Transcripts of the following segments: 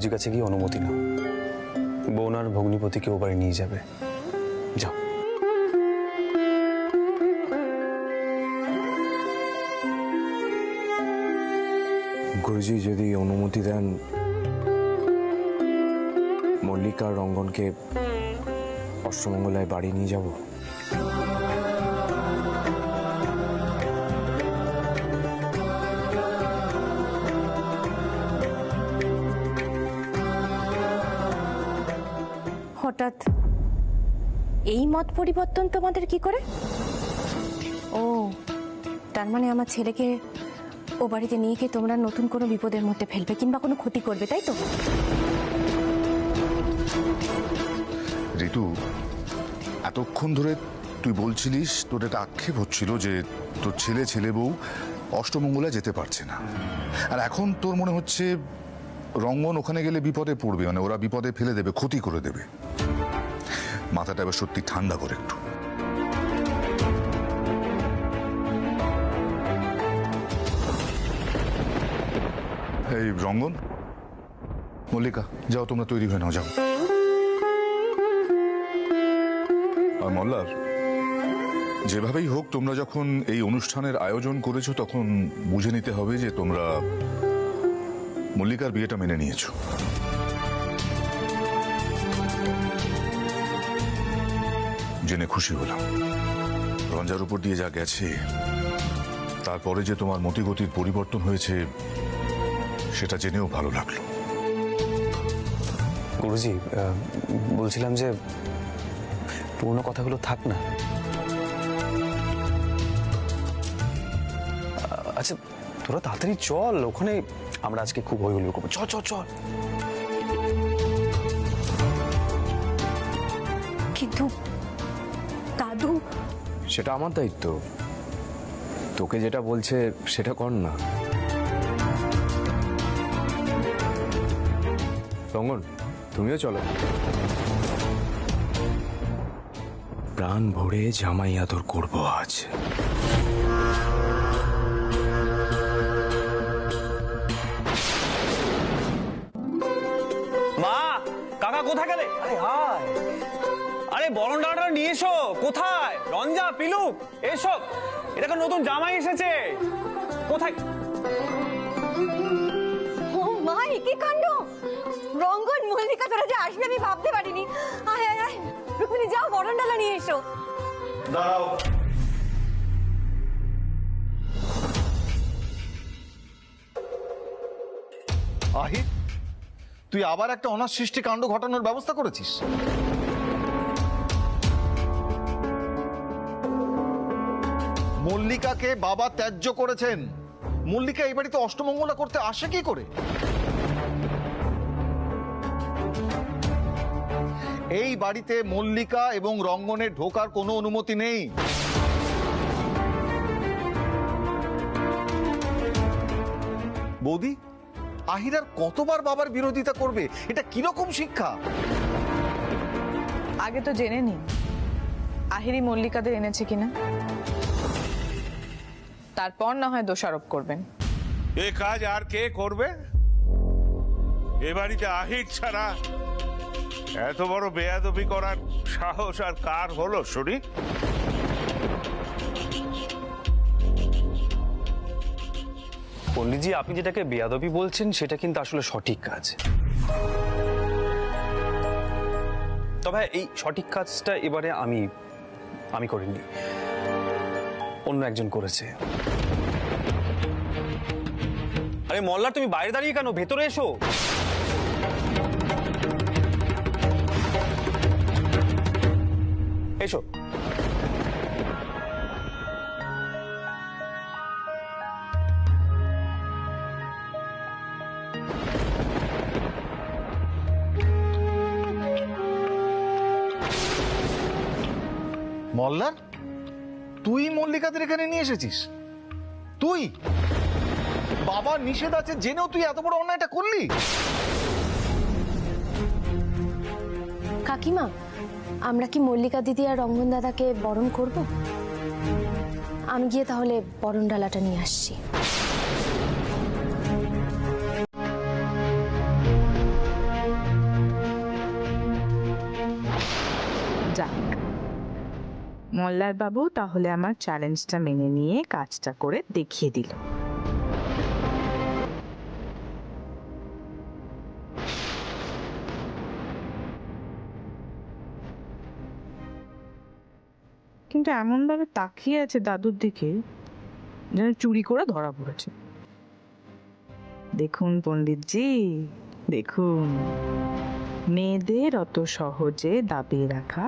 গুরুজির কাছে গিয়ে অনুমতি নাও, বোন আর ভগ্নিপতিকে ও বাড়ি নিয়ে যাবে। যাও। গুরুজি যদি অনুমতি দেন, মল্লিকা আর রঙ্গনকে অষ্টমঙ্গলায় বাড়ি নিয়ে যাব। হঠাৎ এই মত পরিবর্তন তোমাদের কি করে? ও, তার মানে আমার ছেলেকে ও বাড়িতে নিয়ে গিয়ে তোমরা নতুন কোনো বিপদের মধ্যে ফেলবে কিংবা কোনো ক্ষতি করবে, তাই তো? ঋতু, এতক্ষণ ধরে তুই বলছিলিস তোর একটা আক্ষেপ হচ্ছিল যে তোর ছেলে বউ অষ্টমঙ্গলায় যেতে পারছে না, আর এখন তোর মনে হচ্ছে রঙ্গন ওখানে গেলে বিপদে পড়বে, মানে ওরা বিপদে ফেলে দেবে, ক্ষতি করে দেবে। মাথাটা এবার সত্যি ঠান্ডা করে একটু। এই রঙ্গন, মল্লিকা, যাও তোমরা তৈরি হয়ে নাও, যাও। আর মল্লার, যেভাবেই হোক তোমরা যখন এই অনুষ্ঠানের আয়োজন করেছো তখন বুঝে নিতে হবে যে তোমরা মল্লিকার বিয়েটা মেনে নিয়েছো। জেনে খুশি হলাম। রঞ্জার উপর দিয়ে যা গেছে, তারপরে যে তোমার মতিগতির পরিবর্তন হয়েছে সেটা জেনেও ভালো লাগলো। গুরুজি, বলছিলাম যে পুরনো কথাগুলো থাক না। আচ্ছা, তোরা তাড়াতাড়ি চল, ওখানে আমরা আজকে খুব হই হুল্লোড় করবো। চল চল চল। কিন্তু দাদু, সেটা আমার দায়িত্ব। তোকে যেটা বলছে সেটা কর না। রঙ্গন, তুমিও চলো। প্রাণ ভরে জামাই আদর করবো আজ। মা, কাকা কোথায় গেলে? আরে হায়, আরে বরণ ডাঁটা নিয়ে এসো। কোথায় রঞ্জা, পিলু, এসব। এটা নতুন জামাই এসেছে। কোথায়? ও মা, কি কাণ্ড! রঙ্গন, মল্লিকা, তোরা যে আসবে আমি ভাবতে পারিনি। আয় আয় আয়, রুক্মিণী যাও বরণ ডালা নিয়ে এসো। দাঁড়াও। আহির, তুই আবার একটা অনাসৃষ্টি কাণ্ড ঘটানোর ব্যবস্থা করেছিস। মল্লিকাকে বাবা ত্যায্য করেছেন। মল্লিকা এই বাড়িতে অষ্টমঙ্গলা করতে আসে কি করে? এই বাড়িতে মল্লিকা এবং রঙ্গনের ঢোকার কোনো অনুমতি নেই। বৌদি, আহির আর কতবার বাবার বিরোধিতা করবে? এটা কিরকম শিক্ষা? আগে তো জেনে নিন আহিরি মল্লিকাদের এনেছে কিনা, তারপর না হয় দোষারোপ করবেন। এ কাজ আর কে করবে? এ বাড়িতে আহির ছাড়া এত বড় বেয়াদবি করার সাহস আর কার হলো শুনি? পণ্ডিতজি, আপনি যেটাকে বেয়াদবি বলছেন সেটা কিন্তু আসলে সঠিক কাজ। তবে এই সঠিক কাজটা এবারে আমি করিনি, অন্য একজন করেছে। আরে মল্লার, তুমি বাইরে দাঁড়িয়ে কেন? ভেতরে এসো। এসো। মল্লার, তুই মল্লিকাদের এখানে নিয়ে এসেছিস? তুই? বাবার নিষেধ আছে জেনেও তুই এত বড় অন্যায়টা করলি? কাকিমা, আমরা কি মল্লিকা দিদি আর রঙ্গন দাদাকে বরণ করব? আমি গিয়ে তাহলে বরণ ডালাটা নিয়ে আসছি। যাক, মল্লার বাবু তাহলে আমার চ্যালেঞ্জটা মেনে নিয়ে কাজটা করে দেখিয়ে দিল। কিন্তু এমন ভাবে তাকিয়ে আছে দাদুর দিকে যেন চুরি করে ধরা পড়েছে। দেখুন পণ্ডিতজি, দেখুন, মেয়েদের অত সহজে দাবিয়ে রাখা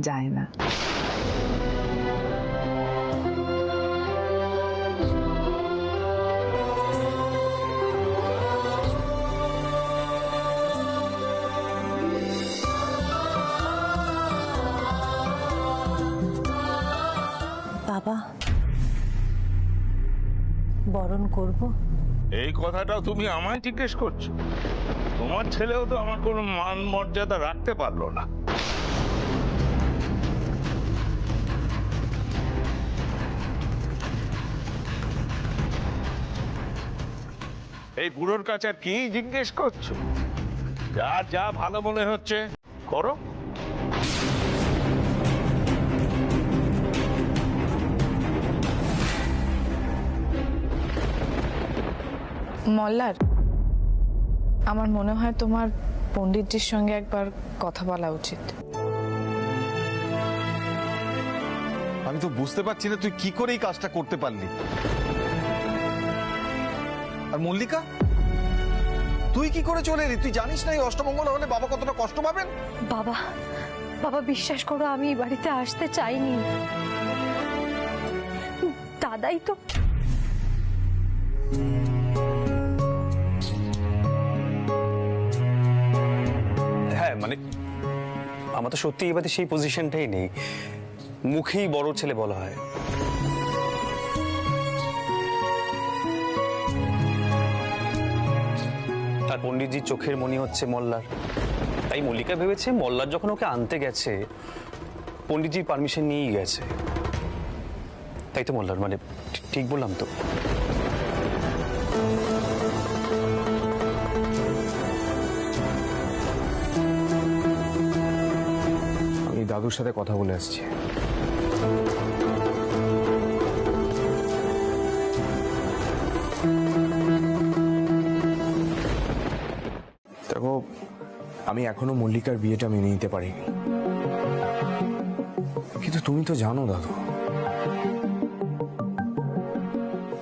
যায় না। বাবা, বরণ করব? এই কথাটা তুমি আমায় জিজ্ঞেস করছো? তোমার ছেলেও তো আমার কোনো মান মর্যাদা রাখতে পারলো না। এই বুড়োর কাছে আর কি জিজ্ঞেস করছো? যার যা ভালো মনে হচ্ছে করো। মল্লার, আমার মনে হয় তোমার পণ্ডিতজির সঙ্গে একবার কথা বলা উচিত। আমি তো বুঝতে পারছি না তুই কি করে এই কাজটা করতে পারলি। আর মল্লিকা, তুই কি করে চলে এলি? তুই জানিস না এই অষ্টমঙ্গল হলে বাবা কতটা কষ্ট পাবেন? বাবা, বাবা বিশ্বাস করো, আমি এই বাড়িতে আসতে চাইনি। দাদাই তো। হ্যাঁ মানে আমার তো সত্যি এবারে সেই পজিশনটাই নেই, মুখেই বড় ছেলে বলা হয়। আর পণ্ডিতজির চোখের মনি হচ্ছে মল্লার, তাই মল্লিকা ভেবেছে মল্লার যখন ওকে আনতে গেছে পণ্ডিতজির পারমিশন নিয়েই গেছে। তাই তো মল্লার, মানে ঠিক বললাম তো? আমি দাদুর সাথে কথা বলে আসছি। দেখো, আমি এখনো মল্লিকার বিয়েটা মেনে নিতে পারিনি, কিন্তু তুমি তো জানো দাদু,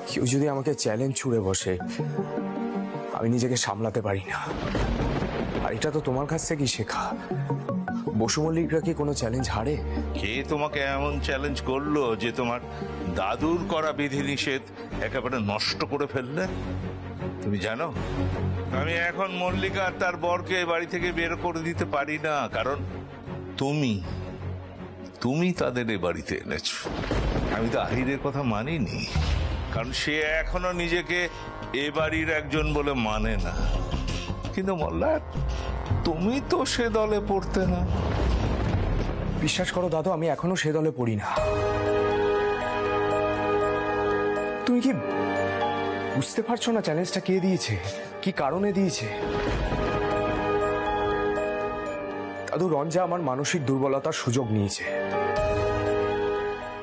কেউ যদি আমাকে চ্যালেঞ্জ ছুড়ে বসে আমি নিজেকে সামলাতে পারি না। আর এটা তো তোমার কাছ থেকেই শেখা। বসু মল্লিকরা কি কোনো চ্যালেঞ্জ হারে? কে তোমাকে এমন চ্যালেঞ্জ করলো যে তোমার দাদুর করা বিধিনিষেধ একেবারে নষ্ট করে ফেললে? তুমি জানো, আমি এখন মল্লিকা আর তার বরকে বাড়ি থেকে বের করে দিতে পারি না, কারণ তুমি তাদের এ বাড়িতে এনেছো। আমি তো আহিরের কথা মানিনি, কারণ সে এখনো নিজেকে এ বাড়ির একজন বলে মানে না। কিন্তু মল্লার, তুমি তো সে দলে পড়তে না। বিশ্বাস করো দাদু, আমি এখনো সে দলে পড়ি না। তুমি কি বুঝতে পারছো না চ্যালেঞ্জটা কে দিয়েছে, কি কারণে দিয়েছে? দাদু, রঞ্জা আমার মানসিক দুর্বলতার সুযোগ নিয়েছে।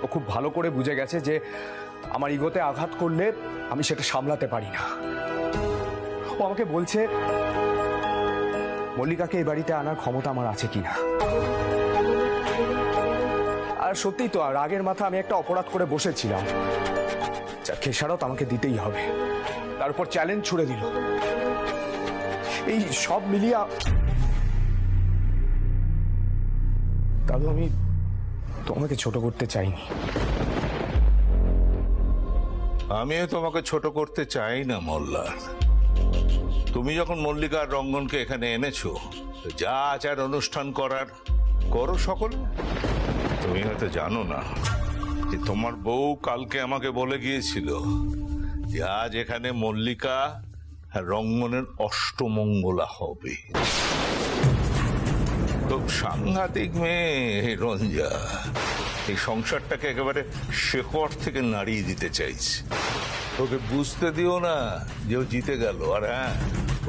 ও খুব ভালো করে বুঝে গেছে যে আমার ইগোতে আঘাত করলে আমি সেটা সামলাতে পারি না। ও আমাকে বলছে মল্লিকাকে এই বাড়িতে আনার ক্ষমতা আমার আছে কিনা। আর সত্যিই তো, রাগের মাথা আমি একটা অপরাধ করে বসেছিলাম, যার খেসারত আমাকে দিতেই হবে। তার উপর চ্যালেঞ্জ ছুড়ে দিল। এই সব মিলিয়ে দাদু, আমি তোমাকে ছোট করতে চাইনি। আমিও তোমাকে ছোট করতে চাই না মল্লার। তুমি যখন মল্লিকা আর রঙ্গনকে এখানে এনেছো, যা আচার অনুষ্ঠান করার করো সকলে। তুমি হয়তো জানো না যে তোমার বউ কালকে আমাকে বলে গিয়েছিল যে আজ এখানে মল্লিকা আর রঙ্গনের অষ্টমঙ্গলা হবে। খুব সাংঘাতিক মেয়ে রঞ্জা, এই সংসারটাকে একেবারে শেকড় থেকে নাড়িয়ে দিতে চাইছে। ওকে বুঝতে দিও না যে ও জিতে গেল। আর হ্যাঁ,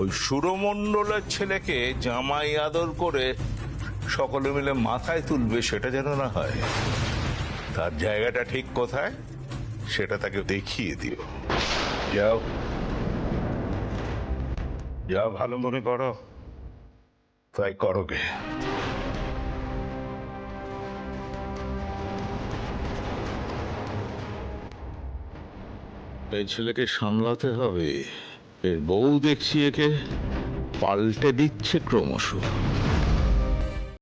ওই সুরমণ্ডলের ছেলেকে জামাই আদর করে সকলে মিলে মাথায় তুলবে সেটা যেন না হয়। তার জায়গাটা ঠিক কোথায় সেটা তাকে দেখিয়ে দিও। যাও, যা ভালো মনে করো তাই করোগে। এই ছেলেকে সামলাতে হবে। এর বউ দেখছি একে পাল্টে দিচ্ছে ক্রমশ।